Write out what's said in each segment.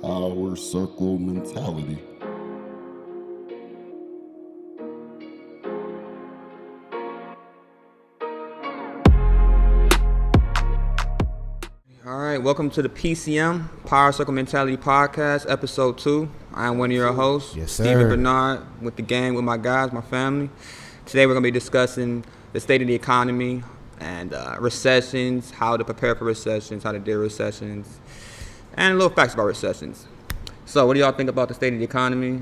our circle mentality. All right, welcome to the PCM, Power Circle Mentality Podcast, Episode 2. I'm one of your hosts, Yes, sir. Stephen Bernard, with the gang, with my guys, my family. Today we're going to be discussing the state of the economy and recessions, how to prepare for recessions, how to deal with recessions, and a little facts about recessions. So what do y'all think about the state of the economy?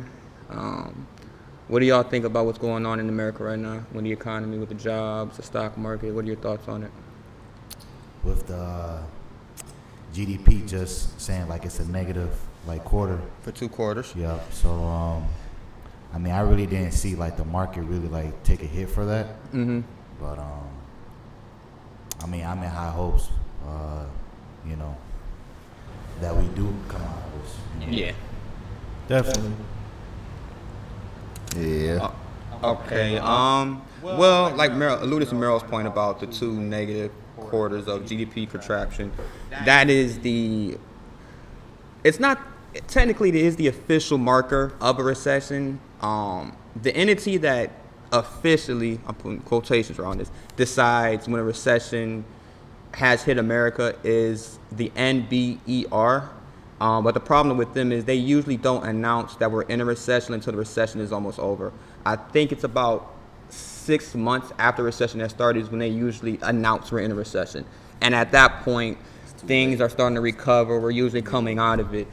What do y'all think about what's going on in America right now with the economy, with the jobs, the stock market? What are your thoughts on it? With the GDP just saying like it's a negative like quarter. For 2 quarters. Yeah. So I mean I really didn't see like the market really like take a hit for that. Mm-hmm. But I mean I'm in high hopes. You know that we do come out of this. Yeah. Definitely. Yeah. Okay. Well, like alluded to Meryl's point about the 2 negative quarters of GDP contraction, that is it's not technically it is the official marker of a recession. The entity that officially, I'm putting quotations around this, decides when a recession has hit America is the NBER. But the problem with them is they usually don't announce that we're in a recession until the recession is almost over. I think it's about 6 months after the recession has started is when they usually announce we're in a recession. And at that point, things are starting to recover. We're usually coming out of it.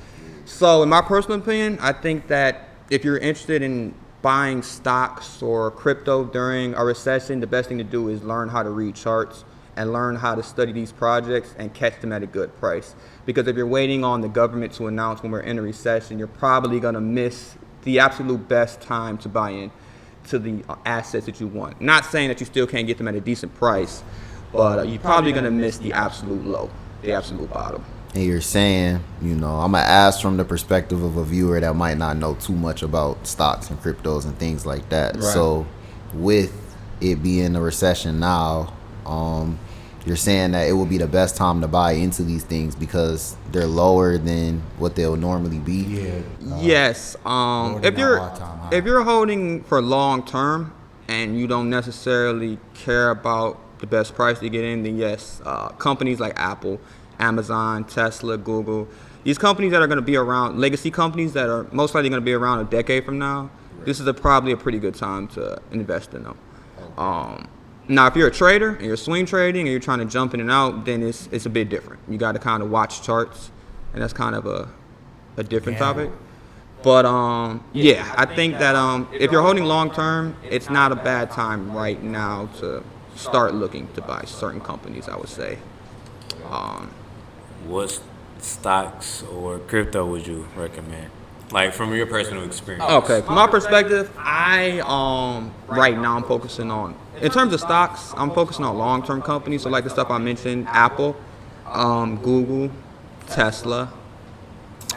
So in my personal opinion, I think that if you're interested in buying stocks or crypto during a recession, the best thing to do is learn how to read charts and learn how to study these projects and catch them at a good price. Because if you're waiting on the government to announce when we're in a recession, you're probably going to miss the absolute best time to buy in to the assets that you want. Not saying that you still can't get them at a decent price, but you're probably going to miss the absolute low, the absolute bottom. And you're saying, you know, I'm going to ask from the perspective of a viewer that might not know too much about stocks and cryptos and things like that. Right. So with it being a recession now, you're saying that it will be the best time to buy into these things because they're lower than what they'll normally be. Yeah. Yes. Lower If than you're the all-time high. if you're holding for long term and you don't necessarily care about the best price to get in, then yes, companies like Apple, Amazon, Tesla, Google, these companies that are going to be around, legacy companies that are most likely going to be around a decade from now, this is probably a pretty good time to invest in them. Now, if you're a trader and you're swing trading and you're trying to jump in and out, then it's a bit different. You got to kind of watch charts, and that's kind of a different topic. But yeah, I think that if you're holding long term, it's not a bad time right now to start looking to buy certain companies, I would say. What stocks or crypto would you recommend? Like from your personal experience. Okay, from my perspective, I right now I'm focusing on, in terms of stocks, I'm focusing on long-term companies. So like the stuff I mentioned, Apple, Google, Tesla,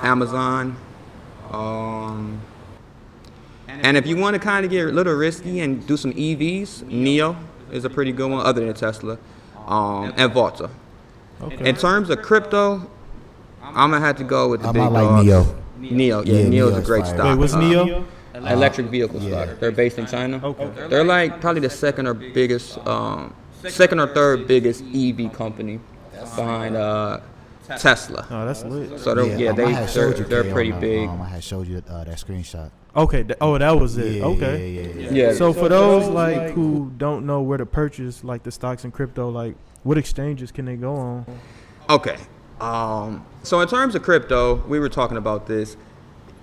Amazon. And if you want to kind of get a little risky and do some EVs, NIO is a pretty good one other than Tesla, and Volta. Okay. In terms of crypto, I'm going to have to go with the I big might like dogs. NIO. NIO, yeah, Yeah, NIO is a NIO's great fire. stock. Wait, what's NIO? Electric vehicle yeah. stock. They're based in China. Okay. They're like probably the second or third biggest EV company behind Tesla. Oh, that's lit. So they're, I had showed you, they're Kay, pretty on, big. I had showed you that screenshot. Okay. That was it. Yeah, Okay. Yeah. Yeah. So for those like who don't know where to purchase like the stocks and crypto, like what exchanges can they go on? Okay. So in terms of crypto, we were talking about this.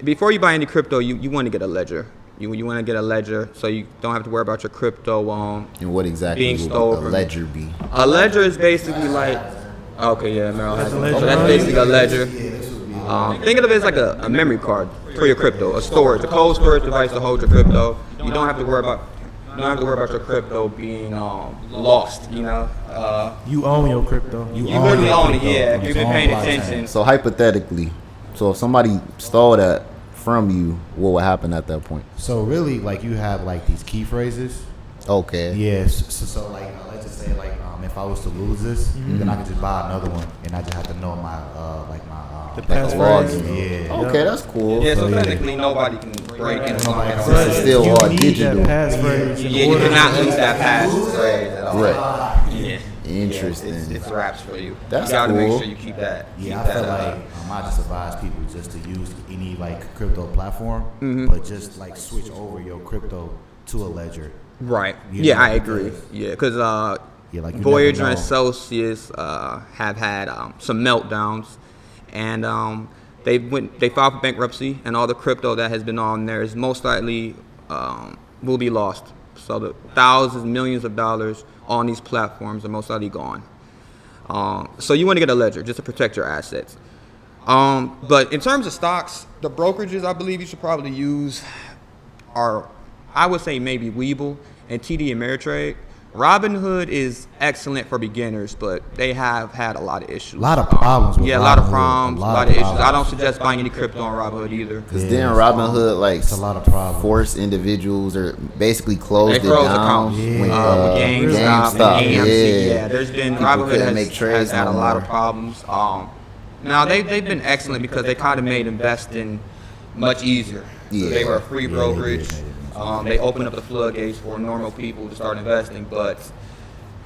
Before you buy any crypto, you want to get a ledger. You want to get a ledger so you don't have to worry about your crypto And what exactly being would a stolen. ledger be? A ledger is basically like, okay, yeah, Meryl has That's a it. ledger, So that's right? basically a ledger. Think of it as like a memory card for your crypto, a storage, a cold storage device to hold your crypto. You don't have to worry about your crypto being lost. You know, You own your crypto. you literally own it. Yeah, if you've been paying attention. So hypothetically, so if somebody stole that from you, what would happen at that point? So really, like you have like these key phrases. Okay. Yes. So like, let's just say like, if I was to lose this, then I could just buy another one, and I just have to know my The like passphrase? Yeah. Okay, that's cool. Yeah, so yeah. technically nobody can break into something. But it's still you all need digital. that passphrase in Yeah, you order cannot to- lose that passphrase at all. Right. Yeah. Interesting. It's wraps for you. That's you gotta cool. make sure you keep that. Yeah, I keep feel that, like I just advise people just to use any like crypto platform, Mm-hmm. but just like switch over your crypto to a ledger. right. You Yeah, know, I agree. because- Yeah, because Yeah, like you Voyager never and know. Celsius have had some meltdowns, and they filed for bankruptcy, and all the crypto that has been on there is most likely will be lost. So the thousands, millions of dollars on these platforms are most likely gone. So you want to get a ledger just to protect your assets. But in terms of stocks, the brokerages I believe you should probably use are, I would say maybe Webull and TD Ameritrade. Robinhood is excellent for beginners, but they have had a lot of issues. A lot of problems with Yeah, a lot of Robinhood. problems, a lot of issues. I don't suggest buying any crypto on Robinhood either. Because Yeah, then it's- Robinhood like it's a lot of problems. forced individuals or basically closed They it froze down accounts. when With GameStop and AMC. Yeah, there's been People Robinhood couldn't make has trades had no a lot more. of problems. Now they've been excellent because they kind of made investing much easier. So Yeah. they were a free Yeah, they brokerage. did. They opened up the floodgates for normal people to start investing, but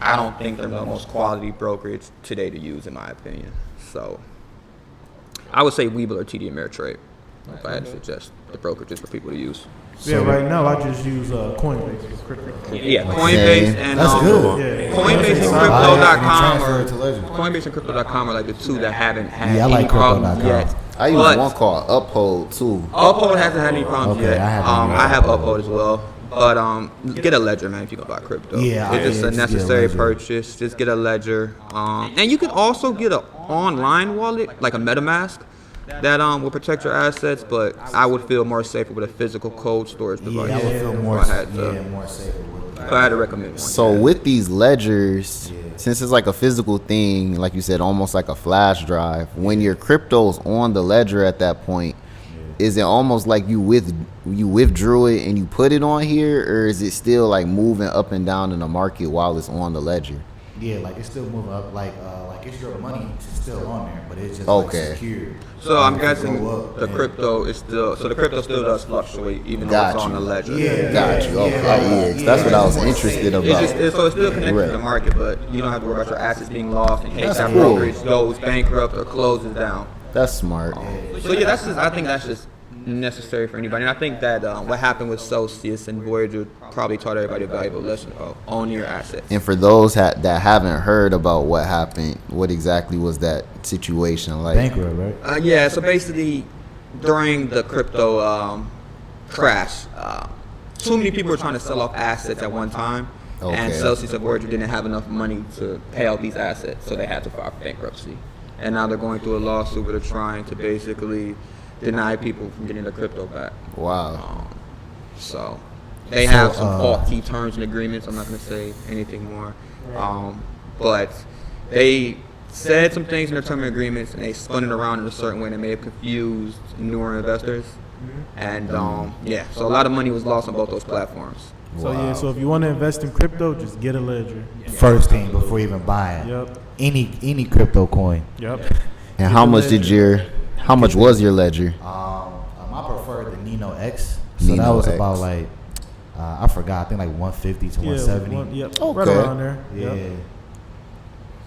I don't think they're the most quality brokerage today to use, in my opinion. So I would say Webull or TD Ameritrade if I had to suggest the brokerages for people to use. Yeah, right now I just use Coinbase for crypto. Yeah, Coinbase Okay. and That's good. Yeah. Coinbase and Crypto.com Crypto.com Coinbase and Crypto.com are like the two that haven't had Yeah, I any like problems Crypto.com. yet. I use But one called Uphold too. Uphold hasn't had any problems Okay, yet. I haven't either. I have Uphold as well. But get a ledger, man, if you're gonna buy crypto. Yeah, it's just yeah, a just get a necessary ledger. purchase. Just get a ledger. And you can also get an online wallet, like a MetaMask, that will protect your assets. But I would feel more safer with a physical cold storage device. Yeah, I would feel more, If I had to, more safer with if I had to recommend one. So with these ledgers, since it's like a physical thing, like you said, almost like a flash drive, when your crypto's on the ledger at that point, is it almost like you withdrew it and you put it on here, or is it still like moving up and down in the market while it's on the ledger? Yeah, like it's still moving up. Like it's your money still on there, but it's just Okay. like secured. So I'm It can guessing go up, the yeah. crypto is still, so the crypto still does fluctuate even though Got it's on you. the ledger. Yeah. Got you. Okay, yeah. 'Cause that's what I was interested It's about. just, so it's still connected Right. to the market, but you don't have to worry about your assets being lost in case That's that cool. brokerage goes bankrupt or closes down. That's smart. So yeah, I think that's just necessary for anybody. And I think that what happened with Celsius and Voyager probably taught everybody a valuable lesson of owning your assets. And for those that haven't heard about what happened, what exactly was that situation like? Bankrupt, right? Yeah, so basically during the crypto crash, too many people were trying to sell off assets at one time. And Okay. Celsius and Voyager didn't have enough money to pay out these assets, so they had to file for bankruptcy. And now they're going through a lawsuit where they're trying to basically deny people from getting their crypto back. Wow. So they have some So, faulty terms and agreements. I'm not going to say anything more. But they said some things in their terms and agreements, and they spun it around in a certain way that may have confused newer investors. And yeah, so a lot of money was lost on both those platforms. So yeah, so if you want to invest in crypto, just get a ledger. First thing before even buying Yep. any crypto coin. Yep. And how much how much was your ledger? I prefer the Nino X. So that Nino was X. about like I forgot. I think like 150 to 170. Yep. Okay. Right around there. Yeah. Yep.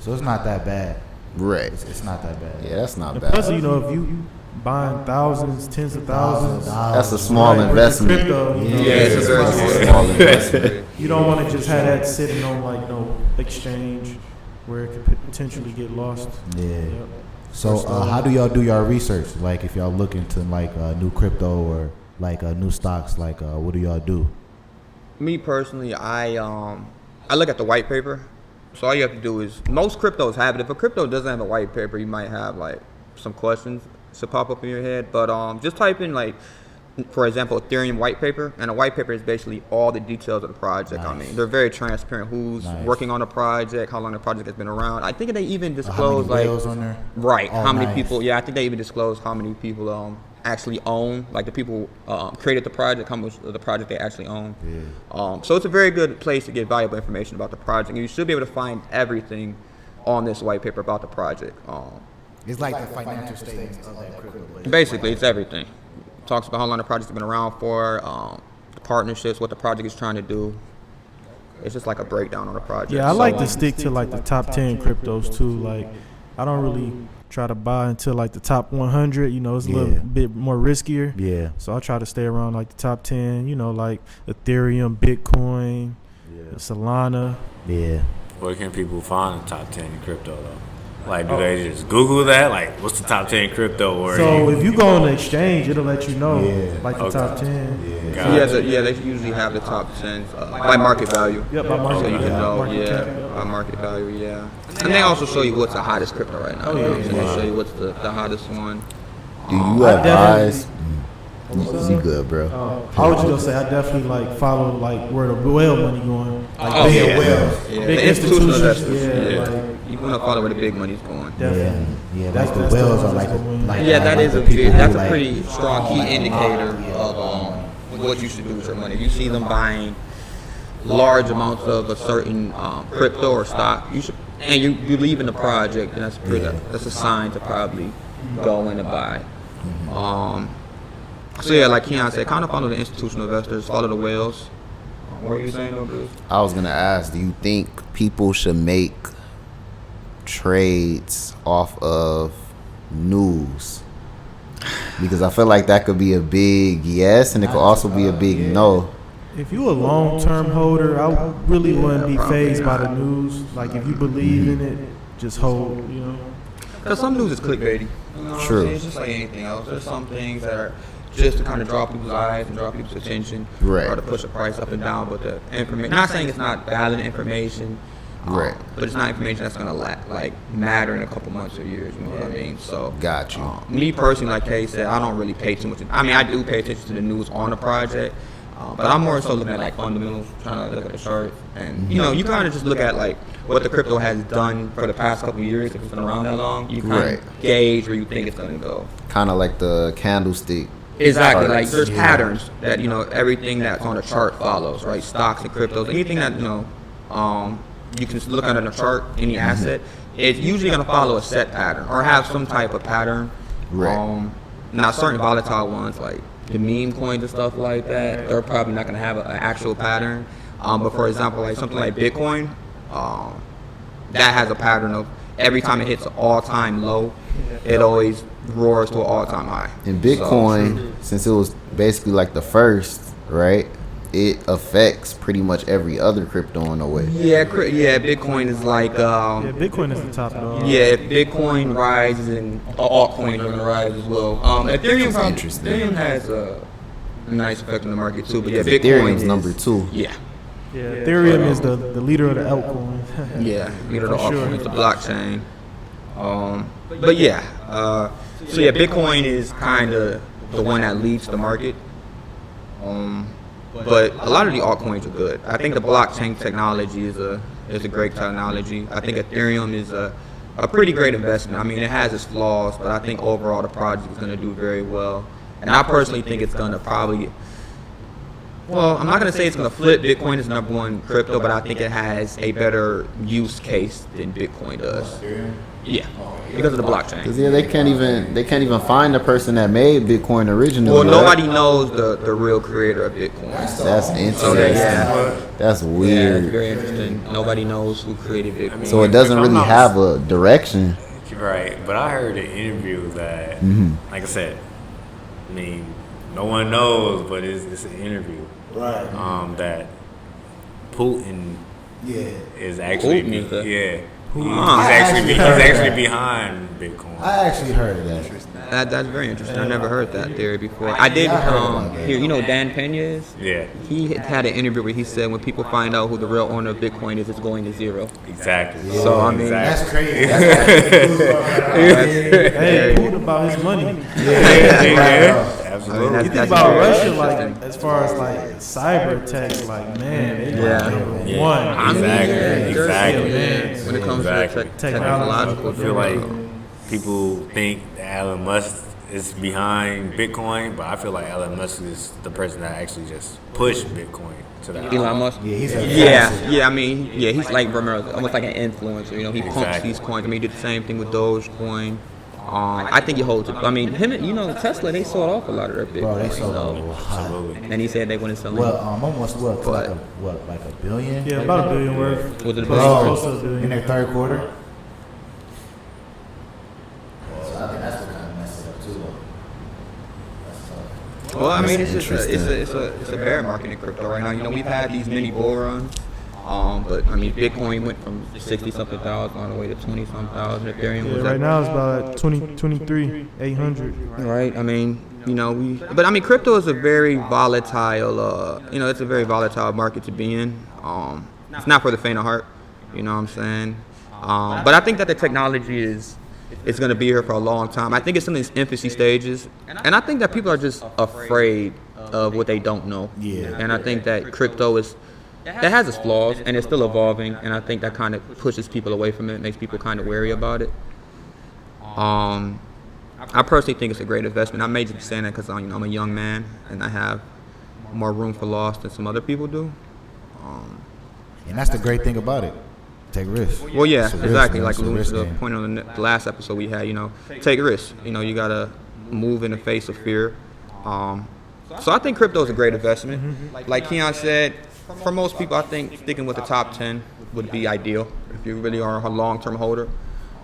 So it's not that bad. Right. It's not that bad. Yeah, that's not And bad. plus, you know, if you buying thousands, tens of thousands, That's a small right, investment. Crypto, you know, Yeah, it's a very That's a small small investment. you don't want to just have that sitting on like no exchange where it could potentially get lost. Yeah. Yep. So how do y'all do your research? Like if y'all look into like new crypto or like new stocks, like what do y'all do? Me personally, I look at the white paper. So all you have to do is, most cryptos have it. If a crypto doesn't have a white paper, you might have like some questions to pop up in your head. But just type in like, for example, Ethereum white paper, and a white paper is basically all the details of the project. I Nice. mean, they're very transparent. Who's Nice. working on the project, how long the project has been around. I think they even How many disclose like, whales on there? right, Oh, how many nice. people. Yeah, I think they even disclose how many people actually own, like the people created the project, how much of the project they actually own. Yeah. So it's a very good place to get valuable information about the project. And you should be able to find everything on this white paper about the project. It's like the financial statements of that crypto. Basically, it's everything. Talks about how long the project's been around for, the partnerships, what the project is trying to do. It's just like a breakdown on the project. Yeah, I like to stick to like the top 10 cryptos too. Like, I don't really try to buy into like the top 100. You know, it's a little bit more riskier. Yeah. So I try to stay around like the top 10. You know, like Ethereum, Bitcoin, Solana. Yeah. Where can people find the top 10 in crypto though? Like, do they just Google that? Like, what's the top 10 crypto? Or So if you go on the exchange, it'll let you know like the Okay. top 10. They usually have the top 10 by market value. Yep, by market So you can value. know, Market cap. by market value, yeah. And they also show you what's the hottest crypto right now. You know what I'm saying? They show you what's the hottest one. Do you I advise? You good, bro? I was just gonna say I definitely like follow like where the whale money going. Like Oh, big yeah. whales, Yeah, big the institutional institutions. investors. Yeah, Yeah. like You want to follow where the big money's going. definitely. Yeah, That's- like the that's whales the are like, win. like Yeah, that like is the a people big, who, that's a like, pretty strong key indicator of what you should do with your money. If you see them buying large amounts of a certain crypto or stock, you should, and you leave in the project, and that's a sign to probably go in and buy. So yeah, like Keon said, kind of follow the institutional investors, follow the whales. What were you saying, though, Bruce? I was gonna ask, do you think people should make trades off of news? Because I feel like that could be a big yes, and it could also be a big no. If you a long-term holder, I really wouldn't be phased by the news. Like if you believe in it, just hold. You know. Because some news is clickbaity. You know what I'm True. saying? It's just like anything else. There's some things that are just to kind of draw people's eyes and draw people's attention, Right. or to push the price up and down. But the information, not saying it's not valid information, Right. But it's not information that's gonna like matter in a couple months or years. You know what I mean? So Got you. me personally, like Kay said, I don't really pay too much. I mean, I do pay attention to the news on the project. But I'm more so looking at like fundamentals, trying to look at the chart, and you know, you kind of just look at like what the crypto has done for the past couple of years. If it's been around that long, you kind Right. of gauge where you think it's gonna go. Kind of like the candlestick. Exactly, charts. like there's patterns that everything that's on a chart follows, right? Stocks and cryptos, anything that you can look at in a chart, any asset, it's usually gonna follow a set pattern or have some type of pattern. Right. Now certain volatile ones like the meme coins and stuff like that, they're probably not gonna have an actual pattern. But for example, like something like Bitcoin, that has a pattern of every time it hits an all-time low, it always roars to an all-time high. And Bitcoin, since it was basically like the first, right? It affects pretty much every other crypto in a way. Yeah, Bitcoin is like Yeah, Bitcoin is the top dog. yeah, if Bitcoin rises and altcoins are gonna rise as well. Ethereum That's interesting. Ethereum has a nice effect on the market too, but yeah, Ethereum's Bitcoin is number 2. Yeah, Yeah, Ethereum is the leader of the altcoins. yeah, you know the For sure. altcoins, the blockchain. But yeah, so yeah, Bitcoin is kind of the one that leads the market. But a lot of the altcoins are good. I think the blockchain technology is a great technology. I think Ethereum is a pretty great investment. I mean, it has its flaws, but I think overall the project is going to do very well. And I personally think it's going to probably, well, I'm not going to say it's going to flip Bitcoin as number one crypto, but I think it has a better use case than Bitcoin does. Yeah, because of the blockchain. Cause yeah, they can't even find the person that made Bitcoin originally. Well, right? nobody knows the real creator of Bitcoin. That's interesting. yeah. That's Yeah, weird. it's very interesting. Nobody knows who created Bitcoin. So it doesn't really have a direction. Right, but I heard an interview that, like I said, I mean, no one knows, but it's an interview. Right. That Putin Yeah. is actually, Putin is the- he's I actually actually heard behind Bitcoin. I actually heard that. That's very interesting. I never heard that theory before. I did I heard about that. hear, Dan Pena is? Yeah, He had an interview where he said when people find out who the real owner of Bitcoin is, it's going to zero. exactly. So, I mean- That's exactly. crazy. That's Hey, food about his money. Absolutely. That's- You think that's about very Russia, interesting. like as far as like cyber attacks, like man, they Yeah. number Yeah. one. I mean, Exactly, there's- exactly. yeah, when it comes Exactly. to technological, I feel like people think that Elon Musk is behind Bitcoin, but I feel like Elon Musk is the person that actually just pushed Bitcoin to the Elon Musk. Yeah, he's a Yeah. I mean, he's like Romero, almost like an influencer. You know, he pumps Exactly. these coins. I mean, he did the same thing with Dogecoin. I think he holds it. I mean, Tesla, they sold off a lot of their Bitcoin. Bro, they sold so- a lot. Absolutely. And he said they wouldn't sell it. Well, almost what? To But- like a billion? Yeah, about $1 billion worth. Was it a Bro, billion? Close to $1 billion. in their third quarter. So I think that's what kind of messed it up too. That's tough. Well, I mean, it's just Interesting. it's a bear market in crypto right now. We've had these mini bull runs, but I mean, Bitcoin went from 60-something thousand all the way to 20-something thousand. Ethereum Yeah, was right at, now it's about 23,800. right. I mean, but I mean, crypto is a very volatile. It's a very volatile market to be in. It's not for the faint of heart. You know what I'm saying? But I think that the technology is going to be here for a long time. I think it's in its infancy stages, and I think that people are just afraid of what they don't know. Yeah. And I think that crypto has its flaws, and it's still evolving, and I think that kind of pushes people away from it, makes people kind of wary about it. I personally think it's a great investment. I may just be saying that because I'm a young man and I have more room for loss than some other people do. And that's the great thing about it. Take risks. Well, yeah, It's a risk, exactly. man. Like It's a alluded risk to the game. point on the last episode we had, take risks. You gotta move in the face of fear. So I think crypto is a great investment. Like Keon said, for most people, I think sticking with the top 10 would be ideal if you really are a long-term holder.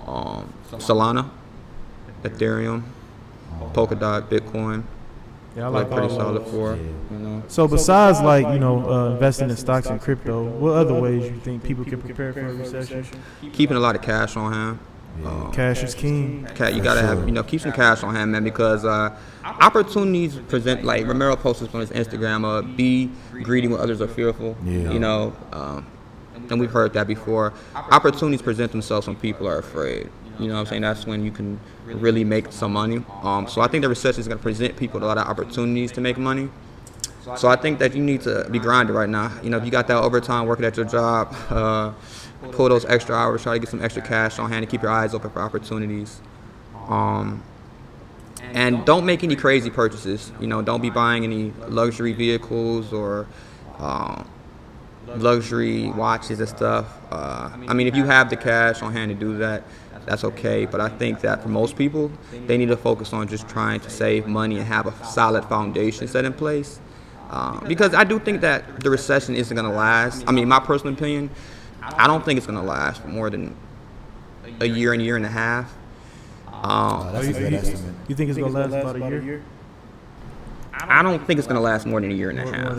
Solana, Ethereum, Polkadot, Bitcoin, Yeah, I like like pretty all solid those. for. So besides investing in stocks and crypto, what other ways you think people can prepare for a recession? Keeping a lot of cash on hand. Cash is king. You gotta have, keep some cash on hand, man, because opportunities present. Like Romero posted on his Instagram, be greedy when others are fearful. Yeah. And we've heard that before. Opportunities present themselves when people are afraid. You know what I'm saying? That's when you can really make some money. So I think the recession is gonna present people with a lot of opportunities to make money. So I think that you need to be grinding right now. If you got that overtime working at your job, pull those extra hours, try to get some extra cash on hand and keep your eyes open for opportunities. And don't make any crazy purchases. Don't be buying any luxury vehicles or luxury watches and stuff. I mean, if you have the cash on hand to do that, that's okay. But I think that for most people, they need to focus on just trying to save money and have a solid foundation set in place. Because I do think that the recession isn't going to last. I mean, my personal opinion, I don't think it's going to last for more than a year and a half. That's a good estimate. You think it's gonna last about a year? I don't think it's going to last more than a year and a half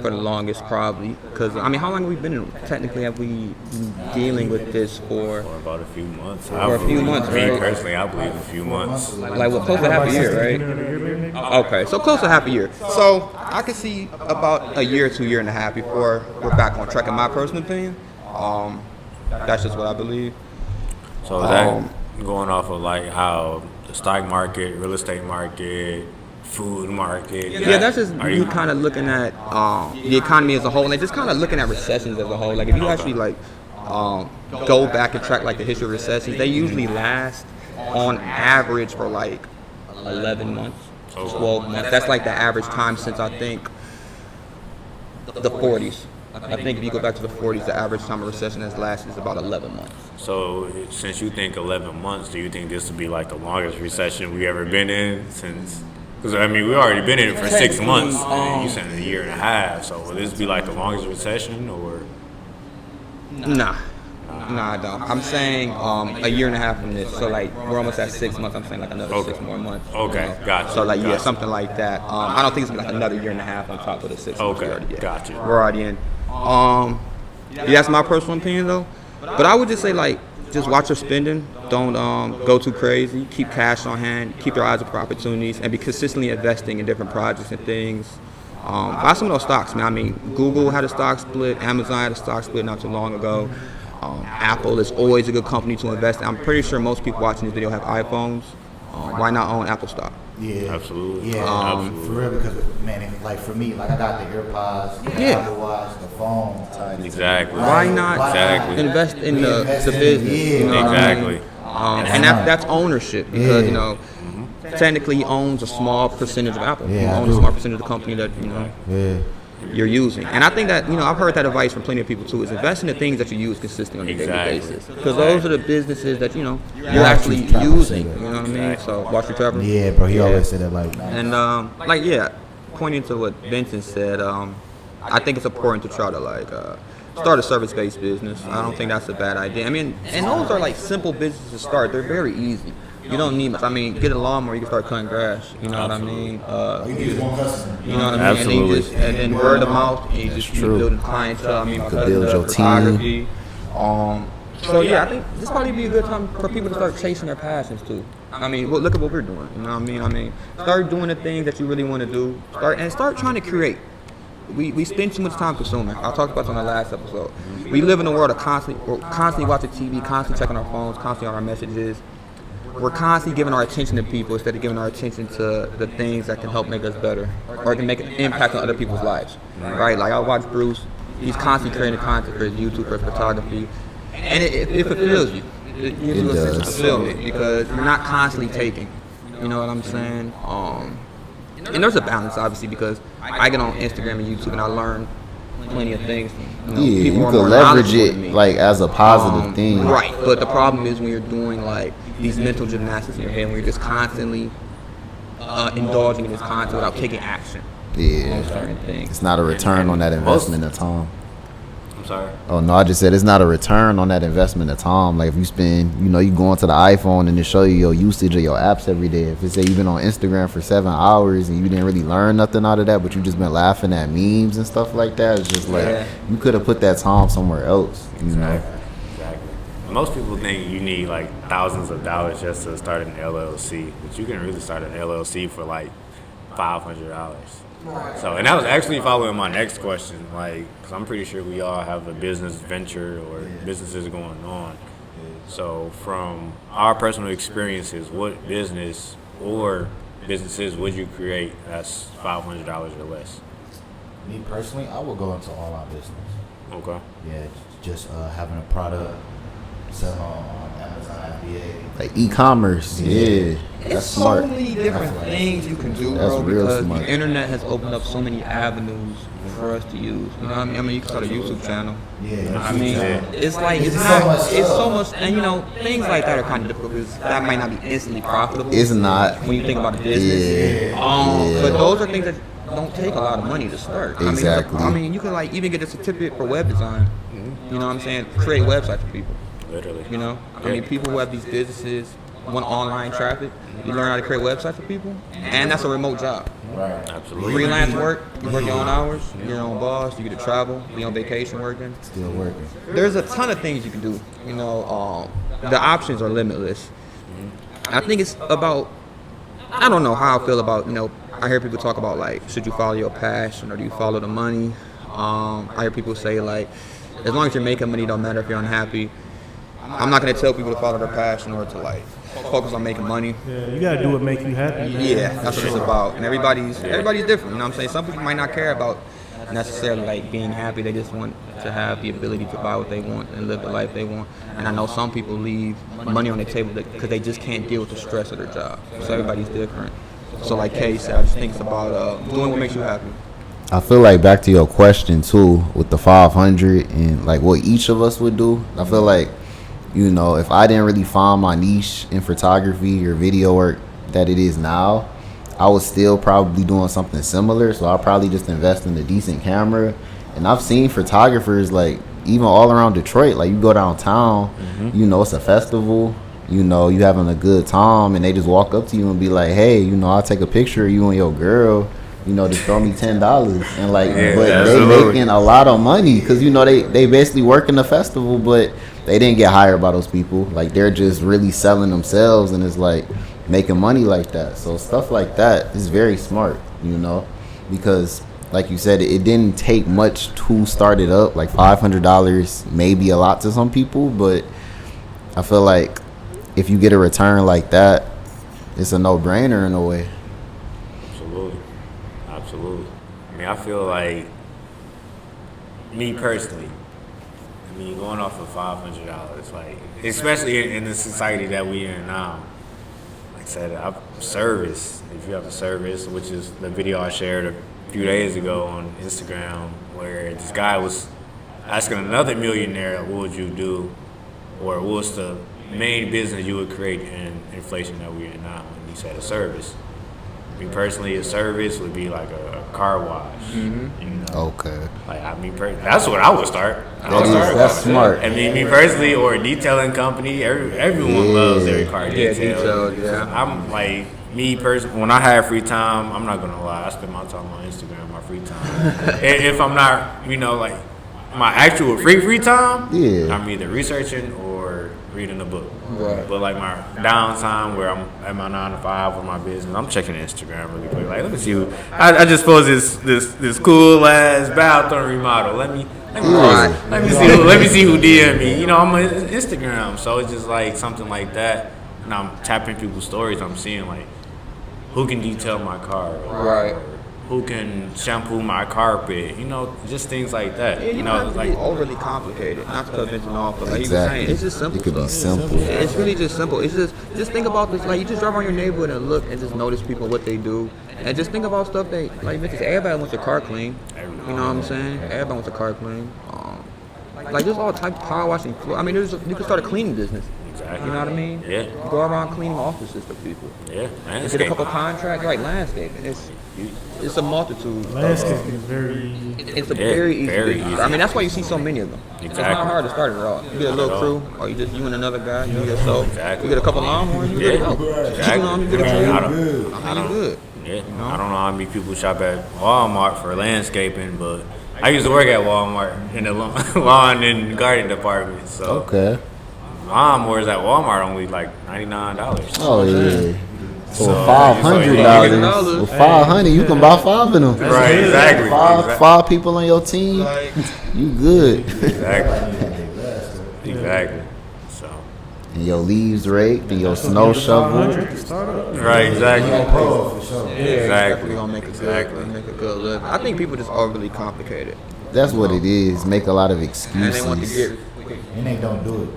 for the longest, probably. Because, I mean, how long have we been in? Technically, have we been dealing with this for? For about a few months. For a few months, Me right? personally, I believe a few months. Like, what, close to half a year, right? Okay, so close to half a year. So I could see about a year to a year and a half before we're back on track, in my personal opinion. That's just what I believe. So is that going off of like how the stock market, real estate market, food market? Yeah, that's just Are me kind of looking at the economy as a whole, and like, just kind of looking at recessions as a whole. Like, if you actually go back and track like the history of recessions, they usually last on average for like 11 months, 12 months. That's like the average time since I think the 40s. I think if you go back to the 40s, the average time a recession has lasted is about 11 months. So since you think 11 months, do you think this would be like the longest recession we ever been in since? Because I mean, we already been in it for 6 months. And you said a year and a half. So will this be like the longest recession or? Nah, I don't. I'm saying a year and a half from this. So like we're almost at 6 months. I'm saying like another 6 more months. Okay, gotcha. So like yeah, gotcha. something like that. I don't think it's gonna be like another year and a half on top of the 6 months. Okay, we already get. gotcha. We're already in. Yeah, that's my personal opinion though. But I would just say like just watch your spending. Don't go too crazy. Keep cash on hand. Keep your eyes open for opportunities, and be consistently investing in different projects and things. Buy some of those stocks, man. I mean, Google had a stock split. Amazon had a stock split not too long ago. Apple is always a good company to invest in. I'm pretty sure most people watching this video have iPhones. Why not own Apple stock? Yeah, Absolutely. Yeah, Absolutely. for real. Because man, like for me, like I got the AirPods, the Yeah. Apple Watch, the phone. Exactly. Why not Exactly. invest in the Invest in it, business? yeah. You know what I Exactly. mean? And that's ownership because technically he owns a small percentage of Apple. He Yeah, I owns a do. small percentage of the company that Yeah. you're using. And I think that, I've heard that advice from plenty of people too, is invest in the things that you use consistently on a daily basis. Because those are the businesses that, you're actually using. You know what I mean? So, Wall Street Trapper. Yeah, bro. He always said that like. And, pointing to what Vincent said, I think it's important to try to, start a service-based business. I don't think that's a bad idea. I mean, and those are, simple businesses to start. They're very easy. You don't need much. I mean, get a lawnmower, you can start cutting grass. You know what I mean? You know what I mean? Absolutely. And then word of mouth, and you just keep building clientele. I mean, because build your photography. So yeah, I think this probably be a good time for people to start chasing their passions too. I mean, look at what we're doing. You know what I mean? Start doing the things that you really want to do. Start trying to create. We spend too much time consuming. I talked about this on the last episode. We live in a world of constantly watching TV, constantly checking our phones, constantly on our messages. We're constantly giving our attention to people instead of giving our attention to the things that can help make us better or can make an impact on other people's lives. Right? Like I watch Bruce. He's constantly creating content for his YouTube, for his photography, and it fulfills you. It gives you a sense of fulfillment because you're not constantly taking. You know what I'm saying? And there's a balance, obviously, because I get on Instagram and YouTube and I learn plenty of things. You could leverage it as a positive thing. Right, but the problem is when you're doing these mental gymnastics in your head, when you're just constantly indulging in this content without taking action. Yeah, on certain things. It's not a return on that investment of time. Sorry. Oh no, I just said it's not a return on that investment of time. Like if you spend, you go onto the iPhone and it show you your usage of your apps every day. If it say you've been on Instagram for 7 hours and you didn't really learn nothing out of that, but you just been laughing at memes and stuff like that, it's just you could have put that time somewhere else. Exactly. Most people think you need thousands of dollars just to start an LLC, but you can really start an LLC for $500. So, and that was actually following my next question, because I'm pretty sure we all have a business venture or businesses going on. So, from our personal experiences, what business or businesses would you create that's $500 or less? Me personally, I would go into online business. Okay. Yeah, just having a product, selling on Amazon, FBA. Like e-commerce, yeah. That's It's smart. so many different things you can do, That's bro, real because smart. the internet has opened up so many avenues for us to use. You know what I mean? You can start a YouTube channel. Yeah. I mean, it's so much, and things like that are kind of difficult because that might not be instantly profitable. It's not. When you think about a business. But those are things that don't take a lot of money to start. Exactly. I mean, you can even get a certificate for web design. You know what I'm saying? Create websites for people. Literally. I mean, people who have these businesses want online traffic. You learn how to create websites for people, and that's a remote job. Right. Absolutely. Freelance work, you work your own hours, you're your own boss, you get to travel, be on vacation working. Still working. There's a ton of things you can do. The options are limitless. I think it's about, I don't know how I feel about, I hear people talk about should you follow your passion or do you follow the money? I hear people say as long as you're making money, it don't matter if you're unhappy. I'm not going to tell people to follow their passion or to focus on making money. Yeah, you gotta do what make you happy. Yeah, that's what it's about. And everybody's different. You know what I'm saying? Some people might not care about necessarily being happy. They just want to have the ability to buy what they want and live the life they want. And I know some people leave money on the table because they just can't deal with the stress of their job. So everybody's different. So like Kay said, I just think it's about doing what makes you happy. I feel back to your question too with the 500 and what each of us would do. I feel if I didn't really find my niche in photography or video work that it is now, I was still probably doing something similar. So I'll probably just invest in a decent camera. And I've seen photographers even all around Detroit. You go downtown, it's a festival, you having a good time, and they just walk up to you and be like, hey, I'll take a picture of you and your girl. Just throw me $10 and but they making a lot of money because they basically work in the festival, but they didn't get hired by those people. They're just really selling themselves, and it's making money like that. So stuff like that is very smart, because like you said, it didn't take much to start it up. $500 may be a lot to some people, but I feel if you get a return like that, it's a no-brainer in a way. Absolutely. I mean, I feel me personally, going off of $500, especially in the society that we in now, like I said, service. If you have a service, which is the video I shared a few days ago on Instagram where this guy was asking another millionaire, what would you do, or what's the main business you would create in inflation that we're in now? And he said a service. Me personally, a service would be like a car wash. Mm-hmm. You know? Okay. Like that's what I would start. That's smart. I mean, me personally, or a detailing company. Everyone loves their car detail. I'm like me personally. When I have free time, I'm not gonna lie. I spend my time on Instagram, my free time. If I'm not, like my actual free time, I'm either researching or reading a book. Right. But like my downtime where I'm at my 9 to 5 with my business, I'm checking Instagram really quick. Like, let me see who I just posted this cool ass bathroom remodel. Let me see who DM me. I'm on Instagram, so it's just like something like that. And I'm tapping people's stories. I'm seeing like who can detail my car, Right. who can shampoo my carpet, just things like that. It's like overly complicated. Not to cut Vincent off, but like you were Exactly. saying, it's just simple It could be stuff. simple. It's really just simple. It's just think about this. Like you just drive around your neighborhood and look and just notice people what they do, and just think about stuff they like. Vincent, everybody wants their car clean. You know what I'm saying? Everybody wants their car clean. Like there's all types of power washing. I mean, you could start a cleaning business. Exactly. You know what I mean? Yeah. Go around cleaning offices for people. Yeah, Get a couple contracts, right? Landscaping. It's a multitude. Landscaping is very. It's a very easy. very business. easy. I mean, that's why you see so many of them. It's not Exactly. hard to start it all. You get a little crew, or you and another guy, you yourself. Exactly. You get a couple lawnmowers, you good to go. Exactly. You get a tree, I I don't- mean, you good. Yeah, I don't know how many people shop at Walmart for landscaping, but I used to work at Walmart in the lawn and garden department. So Okay. lawnmowers at Walmart only like $99. Oh yeah. For So, $500, for $500, you can buy 5 of them. Right, exactly. Five people on your team, you good. Exactly. So, And your leaves raked and your snow shoveled. 500 to start up. right, exactly. Exactly. Gonna make it good. Make a good living. I think people just overly complicated, That's what it is. Make a lot of and they want to excuses, get. And they don't do it.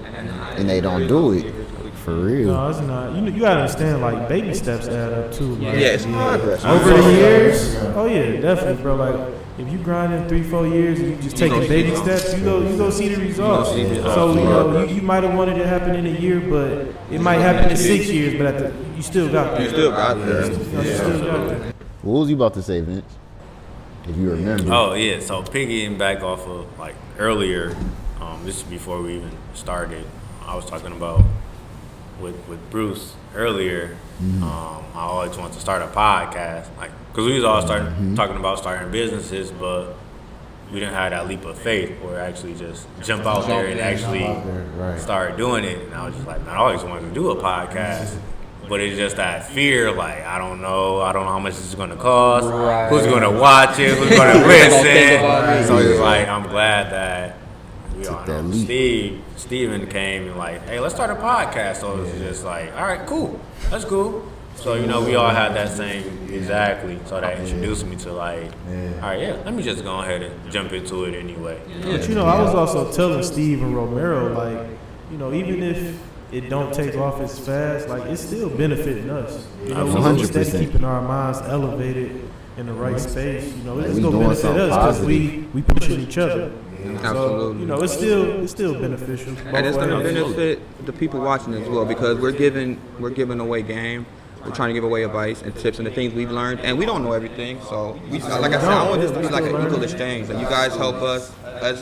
and they don't do it for real. No, it's not. You gotta understand, like baby steps add up too. Like, Yeah, it's progress. over the years. Oh yeah, definitely, bro. Like if you grind in 3-4 years and you just taking baby steps, you go see the results. So you might have wanted it to happen in a year, but it might happen in 6 years. But you still got there. You still got there. You still got there. What was you about to say, Vince? If you remember. Oh yeah, so piggying back off of like earlier, this is before we even started. I was talking about with Bruce earlier. I always wanted to start a podcast, like because we was all talking about starting businesses, but we didn't have that leap of faith or actually just jump out there and actually start doing it. And I was just like, man, I always wanted to do a podcast. But it's just that fear, like, I don't know how much this is going to cost, who's going to watch it, who's going to listen. So it's like, I'm glad that we all that know. leap. Steven came and like, hey, let's start a podcast. So it's just like, all right, cool, that's cool. So, we all had that same, exactly. So that introduced me to like, all right, let me just go ahead and jump into it anyway. But I was also telling Steve and Romero, like, even if it don't take off as fast, like it's still benefiting us. We 100%. steady keeping our minds elevated in the right space. It's we gonna doing benefit something us because positive. we pushing each other. Absolutely. So it's still beneficial. And it's going to both ways. benefit the people watching as well because we're giving away game. We're trying to give away advice and tips and the things we've learned, and we don't know everything. So, like I said, I want this to be like an equal exchange. And you guys help us,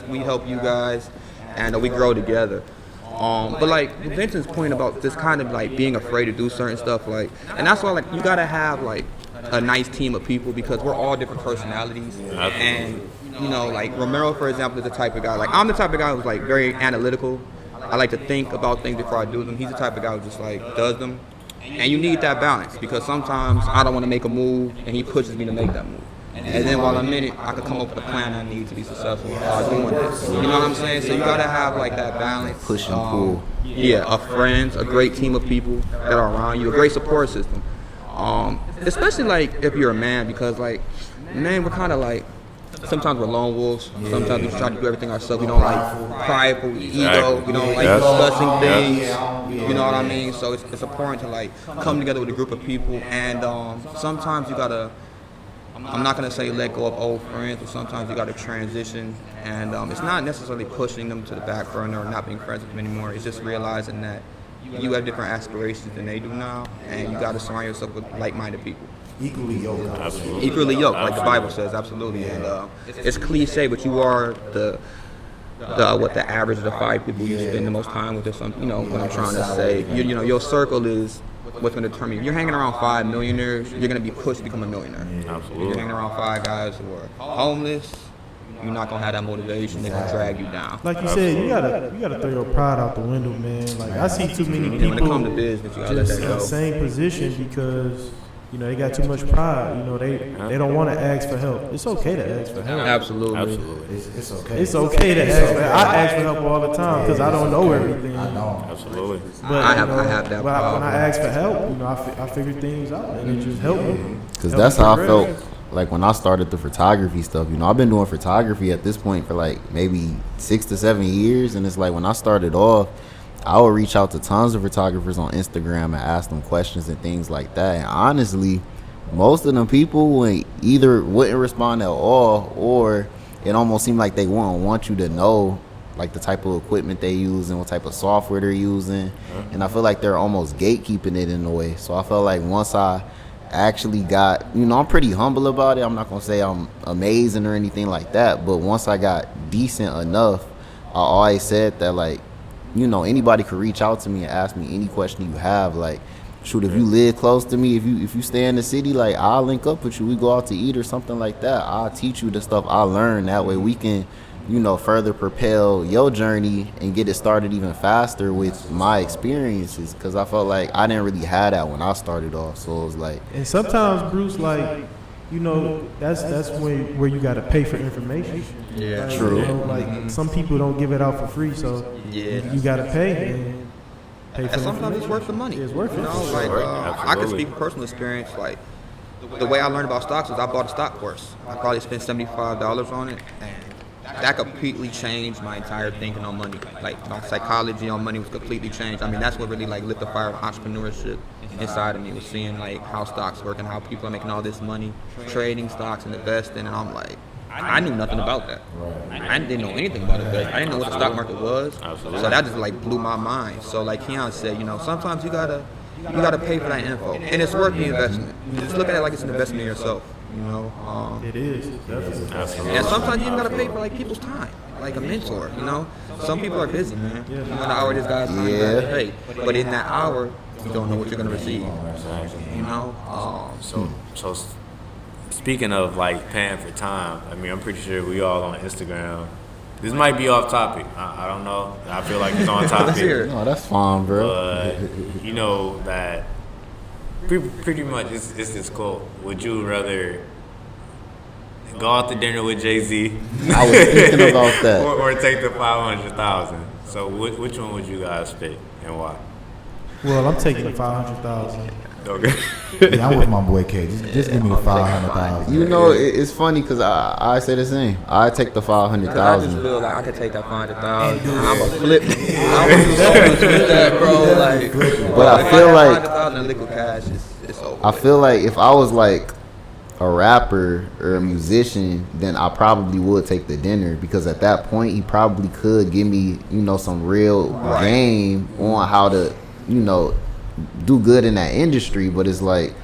we help you guys, and we grow together. But like Vincent's point about this kind of like being afraid to do certain stuff, like, and that's why like you gotta have like a nice team of people because we're all different personalities, and like Romero, for example, is the type of guy. Like I'm the type of guy who's like very analytical. I like to think about things before I do them. He's the type of guy who just like does them, and you need that balance because sometimes I don't want to make a move, and he pushes me to make that move. And then while I'm in it, I can come up with a plan I need to be successful doing this. You know what I'm saying? So you gotta have like that balance. Push and pull. Yeah, of friends, a great team of people that are around you, a great support system. Especially like if you're a man, because like, man, we're kind of like, sometimes we're lone wolves. Sometimes we try to do everything ourselves. We don't like prideful ego. We don't like discussing things. You know what I mean? So it's important to like come together with a group of people. And sometimes you gotta I'm not gonna say let go of old friends, but sometimes you got to transition, and it's not necessarily pushing them to the back burner or not being friends with them anymore. It's just realizing that you have different aspirations than they do now, and you got to surround yourself with like-minded people. Equally yoked. Absolutely. Equally yoked, like the Bible says, absolutely. And it's cliche, but you are the average of the 5 people you spend the most time with, or something. You know what I'm trying to say. You know, your circle is what's going to determine you. If you're hanging around 5 millionaires, you're going to be pushed to become a millionaire. Absolutely. If you're hanging around 5 guys who are homeless, you're not gonna have that motivation. They're gonna drag you down. Like you said, you gotta throw your pride out the window, man. Like I see too many people when it comes to business, you gotta let just that in the go. same position because you know they got too much pride. You know they don't want to ask for help. It's okay to ask for help. Absolutely. Absolutely. It's okay. It's okay to ask for help. I ask for help all the time because I don't know everything. I know. Absolutely. But I have but that when problem. I ask for help, you know, I figure things out and it just helped me. Because Helped that's me how I progress. felt like when I started the photography stuff. You know, I've been doing photography at this point for like maybe 6 to 7 years, and it's like when I started off, I would reach out to tons of photographers on Instagram and ask them questions and things like that. And honestly, most of them people would either wouldn't respond at all, or it almost seemed like they wouldn't want you to know like the type of equipment they use and what type of software they're using. And I feel like they're almost gatekeeping it in a way. So I felt like once I actually got, you know, I'm pretty humble about it. I'm not gonna say I'm amazing or anything like that, but once I got decent enough, I always said that, like, you know, anybody could reach out to me and ask me any question you have. Like, shoot, if you live close to me, if you stay in the city, like, I'll link up with you. We go out to eat or something like that. I'll teach you the stuff I learned. That way we can, you know, further propel your journey and get it started even faster with my experiences. Because I felt like I didn't really have that when I started off. So it was like, And sometimes, Bruce, like, you know, that's where you got to pay for information. Yeah, Like, true. You know, like some people don't give it out for free, so Yeah. you got to pay and pay for And the sometimes it's information. worth the money. It's worth You it. know, like I can Absolutely. speak from personal experience. Like the way I learned about stocks is I bought a stock course. I probably spent $75 on it, and that completely changed my entire thinking on money. Like my psychology on money was completely changed. I mean, that's what really like lit the fire of entrepreneurship inside of me, was seeing like how stocks work and how people are making all this money trading stocks and investing. And I'm like, I knew nothing about that. I didn't know anything about it. I didn't know what the stock market was. Absolutely. So that just like blew my mind. So like Keon said, you know, sometimes you gotta pay for that info, and it's worth the investment. Just look at it like it's an investment in yourself. You know. It is, definitely. Absolutely. And sometimes you even gotta pay for like people's time, like a mentor. You know, some people are busy, man. Yeah. You want an hour, this guy's time, you gotta pay. But in that hour, you don't know what you're gonna receive. Exactly. You know. So speaking of like paying for time, I mean, I'm pretty sure we all on Instagram. This might be off topic. I don't know. I feel like it's on Let's topic. hear it. no, that's fine, bro. But you know that pretty much it's this quote. Would you rather go out to dinner with Jay-Z I was thinking about that. or take the 500,000? So which one would you guys pick and why? Well, I'm taking the 500,000. Okay. Yeah, I'm with my boy K. Just give me the 500,000. You know, it's funny because I say the same. I take the I just 500,000. feel like I could take that 500,000. I'm a flip. I'm a so much with that, bro. Like, But I feel like 500,000 in liquid cash is over. I feel like if I was like a rapper or a musician, then I probably would take the dinner, because at that point he probably could give me, you know, some real game on how to, you know, do good in that industry. But it's like,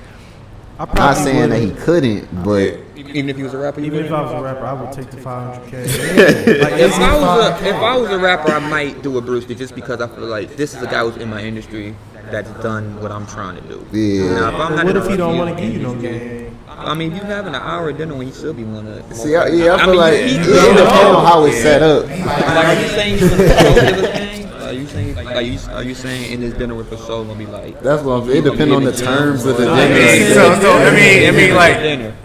I not probably saying that would. he couldn't, but Even if he was a rapper, you Even if wouldn't? I was a rapper, I would take the 500K. Like, If I was a rapper, I might do a Brewster, just because I feel like this is a guy who's in my industry that's done what I'm trying to do. Yeah. Now, if I'm not what in if he the don't rap want to give you no industry, game? I mean, you having an hour of dinner when you still be wanna. see, I feel mean, like you- it you depends know. on how it's set up. Like, are you saying you're gonna go to the thing? Are you saying in this dinner with a show gonna be like? That's what I'm saying. It depends on the terms of the I mean, dinner. so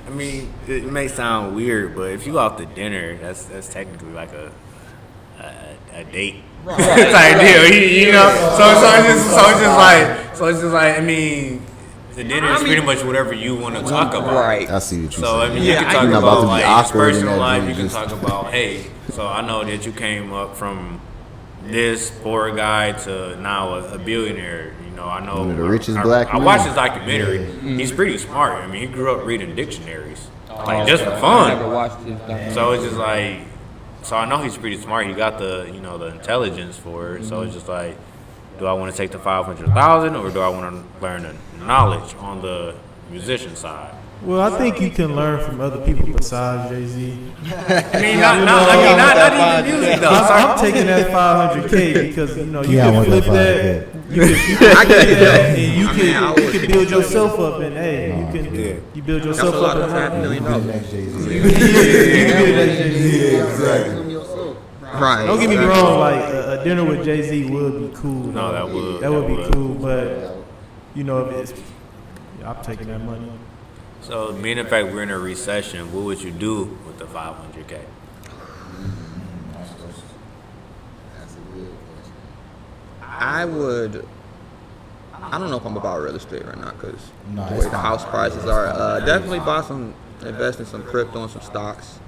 I mean, it may sound weird, but if you out to dinner, that's technically like a date type deal. You know, so it's just like I mean, the dinner is pretty much whatever you want to talk about. Right. I see what you're So I saying. mean, you can talk You're not about about to be like your awkward in personal that life. joint, You can just- talk about, hey, so I know that you came up from this poor guy to now a billionaire. You know, I know One of the richest black I men. watched his documentary. He's pretty smart. I mean, he grew up reading dictionaries. like just for I never fun. watched his documentary. So it's just like, so I know he's pretty smart. He got the the intelligence for it. So it's just like, do I want to take the 500,000 or do I want to learn the knowledge on the musician side? Well, I think you can learn from other people besides Jay-Z. I mean, not even music though. I'm taking that 500K because you Yeah, I can want flip that that. 500K. You can flip that, and you can build yourself up, and hey, you build That's yourself a lot up. of $500 million. Next Jay-Z. You build that Jay-Z. Right. Don't get me wrong, like a dinner with Jay-Z would be cool. No, that would be would. cool, but if it's, I'm taking that money. So, being the fact we're in a recession, what would you do with the 500K? I would. I don't know if I'm about real estate right now because No, the it's way the fine. house prices are. Definitely invest in some crypto and some stocks,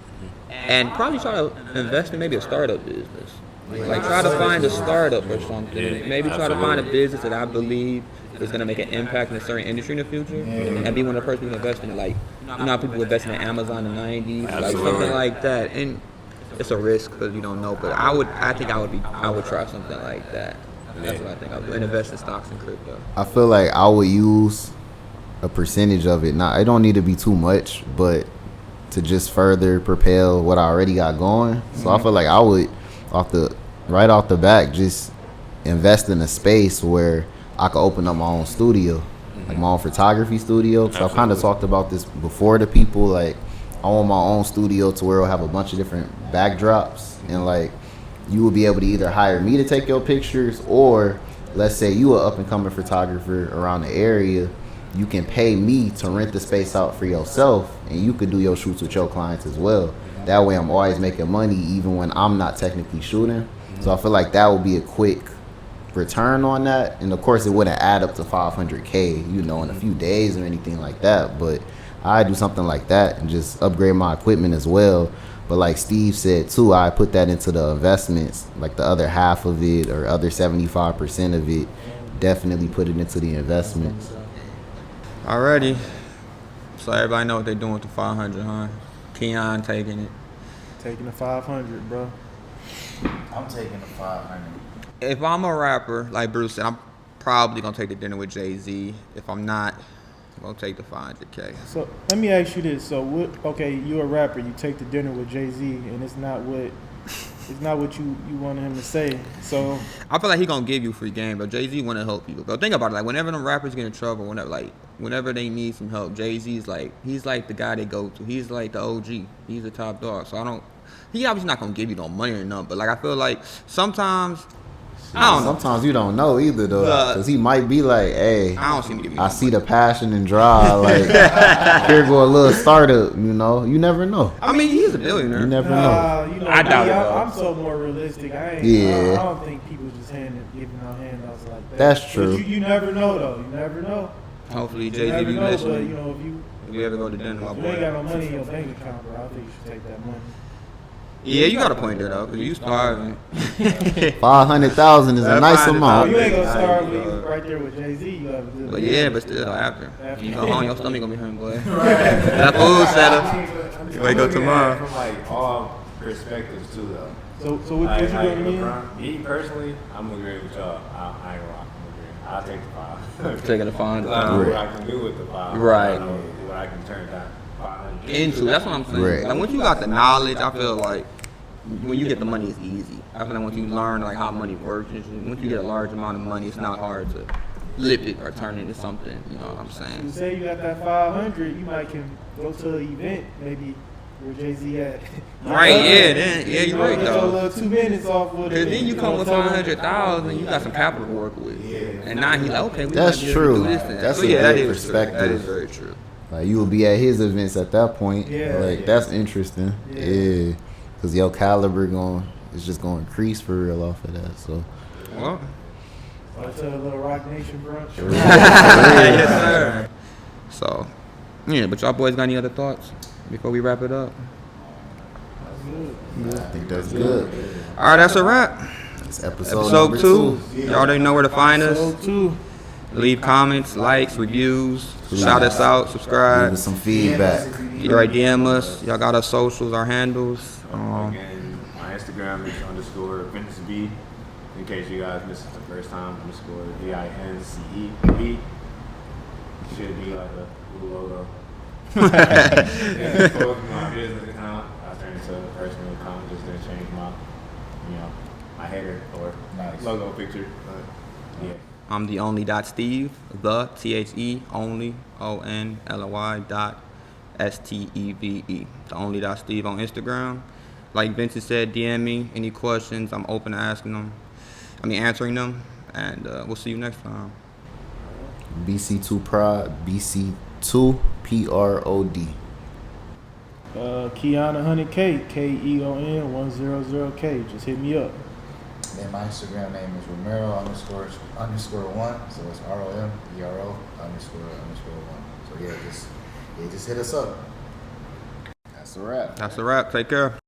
and probably try to invest in maybe a startup business. Like try to find a startup or something. Yeah, Maybe try to find a absolutely. business that I believe is going to make an impact in a certain industry in the future, and be one of the person who invest in it. Like how people investing in Amazon in the '90s, like Absolutely. something like that. And it's a risk because you don't know, but I would try something like that. That's what I think I would do. And invest in stocks and crypto. I feel like I would use a percentage of it. Now, it don't need to be too much, but to just further propel what I already got going. So I feel like I would, right off the back, just invest in a space where I could open up my own studio, like my own photography studio. So I've kind of talked about this before to people. Like, I want my own studio to where it'll have a bunch of different backdrops, and like you will be able to either hire me to take your pictures, or let's say you are up and coming photographer around the area, you can pay me to rent the space out for yourself, and you could do your shoots with your clients as well. That way I'm always making money even when I'm not technically shooting. So I feel like that would be a quick return on that. And of course it wouldn't add up to 500K, in a few days or anything like that, but I do something like that and just upgrade my equipment as well. But like Steve said too, I put that into the investments, like the other half of it or other 75% of it, definitely put it into the investments. Alrighty. So everybody know what they're doing with the 500, huh? Keon taking it. Taking the 500, bro. I'm taking the 500. If I'm a rapper, like Bruce said, I'm probably gonna take the dinner with Jay-Z. If I'm not, I'm gonna take the 500K. So let me ask you this: so what? Okay, you're a rapper. You take the dinner with Jay-Z, and it's not what you wanted him to say. So I feel like he gonna give you free game, but Jay-Z wanna help you. But think about it, like whenever them rappers get in trouble, whenever they need some help, Jay-Z's he's like the guy they go to. He's like the OG. He's the top dog. So he obviously not gonna give you no money or nothing, but like I feel like sometimes I don't know. Sometimes you don't know either though, because he might be like, hey, I don't seem to give me I no see money. the passion and drive. Like, here go a little startup, You never know. I mean, he's a billionaire. You never know. I doubt it, though. I'm so more realistic. I Yeah. don't think people just giving out handouts like that. That's But true. you never know though. You never know. Hopefully You Jay-Z never be know. But listening. if If we ever go to dinner, my you ain't got no boy. money in your bank account, bro, I think you should take that money. Yeah, you got a point there though, because you starving. 500,000 is a nice 500,000. amount. You ain't gonna start with right there with Jay-Z. You have a good But yeah, but still, after. After. You go home, your stomach gonna be hurting, boy. That food setup. You wake up tomorrow. From like all perspectives too, though. So what you gonna mean? Me personally, I'm gonna agree with y'all. I ain't gonna lie. I'll take the 5. Taking the fine. I know what I can do with the 5. Right. I know what I can turn that 500 Into, that's what I'm saying. Right. Like once you got the knowledge, I feel like when you get the money, it's easy. I feel like once you learn like how money works, once you get a large amount of money, it's not hard to flip it or turn it into something. You know what I'm You saying? say you got that 500, you might can go to an event maybe where Jay-Z at. Right? Yeah. You're right Get your though. little 2 minutes off with it. Cause then you come with 500,000, you got some capital to work with, and now he's like, okay, we That's might be able to true. do this then. That's So a yeah, that good is true. That perspective. is very true. Like, you will be at his events at that point. Yeah. Like, that's interesting. Yeah. Because your caliber is just going to increase for real off of that. So, Well, Go to a little Rock Nation brunch. yes, sir. So, yeah, but y'all boys got any other thoughts before we wrap it up? I think that's good. All right, that's a wrap. It's episode Episode number 2. Y'all already know where to find us. So too. Leave comments, likes, reviews. Shout us out, Give subscribe. us some feedback. You right, DM us. Y'all got our socials, our handles. Again, my Instagram is _VinceB. In case you guys missed it the first time, _VINCEB. Should be like a little logo. Yeah, closed my business account. I turned it to a personal account. Just didn't change my header or logo picture. But yeah. I'm the only .steve, the THE only ONLY .STEVE. The only .steve on Instagram. Like Vincent said, DM me any questions. I'm open to answering them, and we'll see you next time. BC2 Prod, BC2 PROD. Kiana 100K, KEON 100K. Just hit me up. Then my Instagram name is Romero _1. So it's ROMERO _1. So yeah, just hit us up. That's a wrap. That's a wrap. Take care.